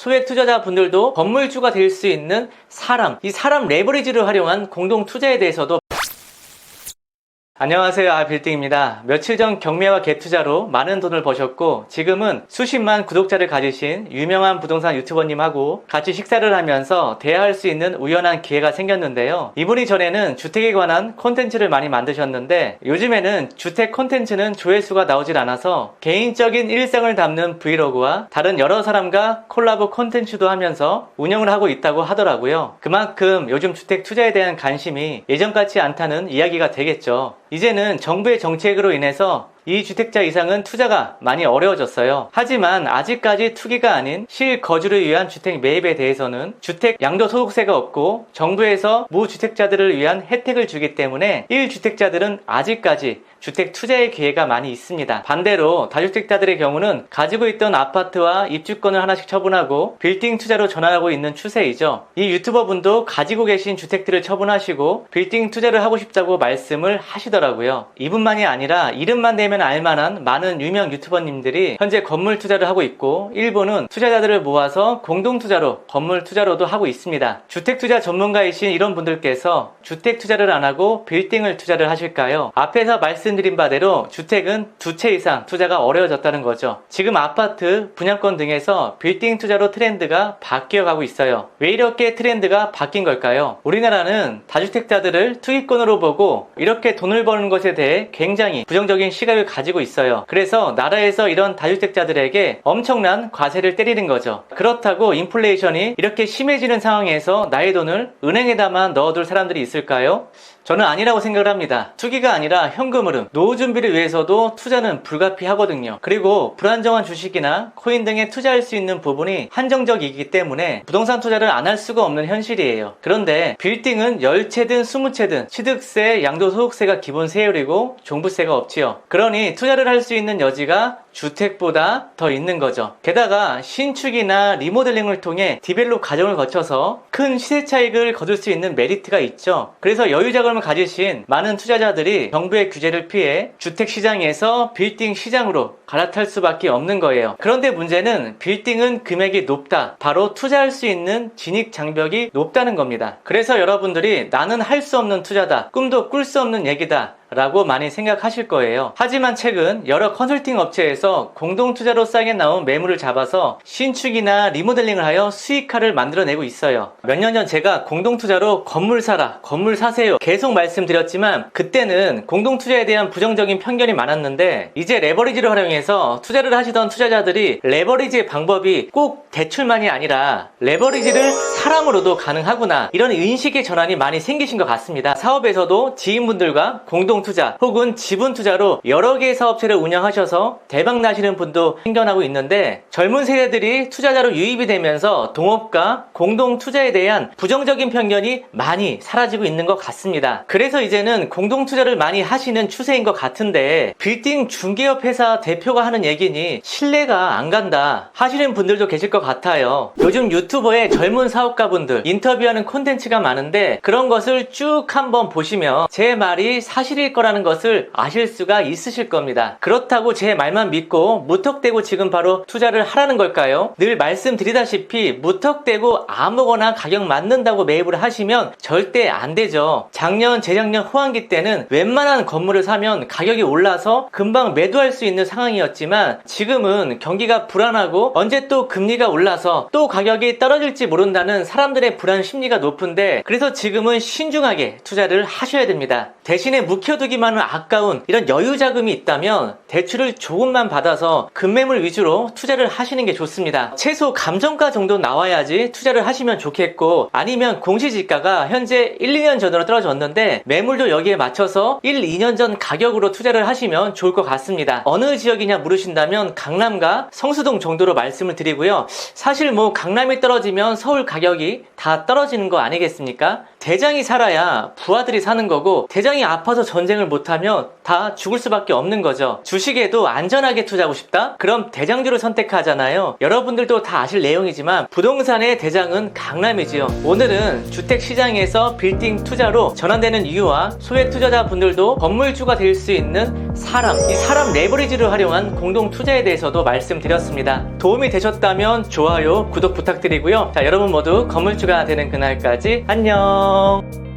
소액 투자자분들도 건물주가 될 수 있는 이 사람 레버리지를 활용한 공동 투자에 대해서도. 안녕하세요, 빌딩입니다. 며칠 전 경매와 갭투자로 많은 돈을 버셨고 지금은 수십만 구독자를 가지신 유명한 부동산 유튜버님하고 같이 식사를 하면서 대화할 수 있는 우연한 기회가 생겼는데요. 이분이 전에는 주택에 관한 콘텐츠를 많이 만드셨는데 요즘에는 주택 콘텐츠는 조회수가 나오질 않아서 개인적인 일상을 담는 브이로그와 다른 여러 사람과 콜라보 콘텐츠도 하면서 운영을 하고 있다고 하더라고요. 그만큼 요즘 주택 투자에 대한 관심이 예전 같지 않다는 이야기가 되겠죠. 이제는 정부의 정책으로 인해서 이 주택자 이상은 투자가 많이 어려워졌어요. 하지만 아직까지 투기가 아닌 실거주를 위한 주택 매입에 대해서는 주택 양도소득세가 없고 정부에서 무주택자들을 위한 혜택을 주기 때문에 1주택자들은 아직까지 주택 투자의 기회가 많이 있습니다. 반대로 다주택자들의 경우는 가지고 있던 아파트와 입주권을 하나씩 처분하고 빌딩 투자로 전환하고 있는 추세이죠. 이 유튜버분도 가지고 계신 주택들을 처분하시고 빌딩 투자를 하고 싶다고 말씀을 하시더라고요. 이분만이 아니라 이름만 대면 알만한 많은 유명 유튜버님들이 현재 건물 투자를 하고 있고 일부는 투자자들을 모아서 공동 투자로 건물 투자로도 하고 있습니다. 주택 투자 전문가이신 이런 분들께서 주택 투자를 안 하고 빌딩을 투자를 하실까요? 앞에서 말씀드린 바대로 주택은 두 채 이상 투자가 어려워졌다는 거죠. 지금 아파트, 분양권 등에서 빌딩 투자로 트렌드가 바뀌어가고 있어요. 왜 이렇게 트렌드가 바뀐 걸까요? 우리나라는 다주택자들을 투기꾼으로 보고 이렇게 돈을 버는 것에 대해 굉장히 부정적인 시각을 가지고 있어요. 그래서 나라에서 이런 다주택자들에게 엄청난 과세를 때리는 거죠. 그렇다고 인플레이션이 이렇게 심해지는 상황에서 나의 돈을 은행에다만 넣어둘 사람들이 있을까요? 저는 아니라고 생각을 합니다. 투기가 아니라 현금 흐름, 노후 준비를 위해서도 투자는 불가피하거든요. 그리고 불안정한 주식이나 코인 등에 투자할 수 있는 부분이 한정적이기 때문에 부동산 투자를 안 할 수가 없는 현실이에요. 그런데 빌딩은 10채든 20채든 취득세, 양도소득세가 기본 세율이고 종부세가 없지요. 그러니 투자를 할 수 있는 여지가 주택보다 더 있는 거죠. 게다가 신축이나 리모델링을 통해 디벨롭 과정을 거쳐서 큰 시세 차익을 거둘 수 있는 메리트가 있죠. 그래서 여유 자금을 가지신 많은 투자자들이 정부의 규제를 피해 주택시장에서 빌딩 시장으로 갈아탈 수밖에 없는 거예요. 그런데 문제는 빌딩은 금액이 높다. 바로 투자할 수 있는 진입 장벽이 높다는 겁니다. 그래서 여러분들이 나는 할 수 없는 투자다, 꿈도 꿀 수 없는 얘기다 라고 많이 생각하실 거예요. 하지만 최근 여러 컨설팅 업체에서 공동투자로 싸게 나온 매물을 잡아서 신축이나 리모델링을 하여 수익화를 만들어내고 있어요. 몇 년 전 제가 공동투자로 건물 사라, 건물 사세요 계속 말씀드렸지만 그때는 공동투자에 대한 부정적인 편견이 많았는데 이제 레버리지를 활용해서 투자를 하시던 투자자들이 레버리지의 방법이 꼭 대출만이 아니라 레버리지를 사람으로도 가능하구나, 이런 인식의 전환이 많이 생기신 것 같습니다. 사업에서도 지인분들과 공동투자 혹은 지분투자로 여러 개의 사업체를 운영하셔서 대박 나시는 분도 생겨나고 있는데 젊은 세대들이 투자자로 유입이 되면서 동업과 공동투자에 대한 부정적인 편견이 많이 사라지고 있는 것 같습니다. 그래서 이제는 공동투자를 많이 하시는 추세인 것 같은데 빌딩 중개업 회사 대표가 하는 얘기니 신뢰가 안 간다 하시는 분들도 계실 것 같아요. 요즘 유튜버의 젊은 사업가분들 인터뷰하는 콘텐츠가 많은데 그런 것을 쭉 한번 보시면 제 말이 사실일 거라는 것을 아실 수가 있으실 겁니다. 그렇다고 제 말만 믿고 무턱대고 지금 바로 투자를 하라는 걸까요? 늘 말씀드리다시피 무턱대고 아무거나 가격 맞는다고 매입을 하시면 절대 안 되죠. 작년, 재작년 호황기 때는 웬만한 건물을 사면 가격이 올라서 금방 매도할 수 있는 상황이었지만 지금은 경기가 불안하고 언제 또 금리가 올라서 또 가격이 떨어질지 모른다는 사람들의 불안 심리가 높은데 그래서 지금은 신중하게 투자를 하셔야 됩니다. 대신에 묵혀두기만은 아까운 이런 여유 자금이 있다면 대출을 조금만 받아서 급매물 위주로 투자를 하시는 게 좋습니다. 최소 감정가 정도 나와야지 투자를 하시면 좋겠고 아니면 공시지가가 현재 1, 2년 전으로 떨어졌는데 매물도 여기에 맞춰서 1, 2년 전 가격으로 투자를 하시면 좋을 것 같습니다. 어느 지역이냐 물으신다면 강남과 성수동 정도로 말씀을 드리고요. 사실 뭐 강남이 떨어지면 서울 가격이 다 떨어지는 거 아니겠습니까? 대장이 살아야 부하들이 사는 거고 대장이 아파서 전쟁을 못하면 다 죽을 수밖에 없는 거죠. 주식에도 안전하게 투자하고 싶다? 그럼 대장주를 선택하잖아요. 여러분들도 다 아실 내용이지만 부동산의 대장은 강남이지요. 오늘은 주택시장에서 빌딩 투자로 전환되는 이유와 소액 투자자분들도 건물주가 될 수 있는 이 사람 레버리지를 활용한 공동 투자에 대해서도 말씀드렸습니다. 도움이 되셨다면 좋아요, 구독 부탁드리고요. 자, 여러분 모두 건물주가 되는 그날까지 안녕.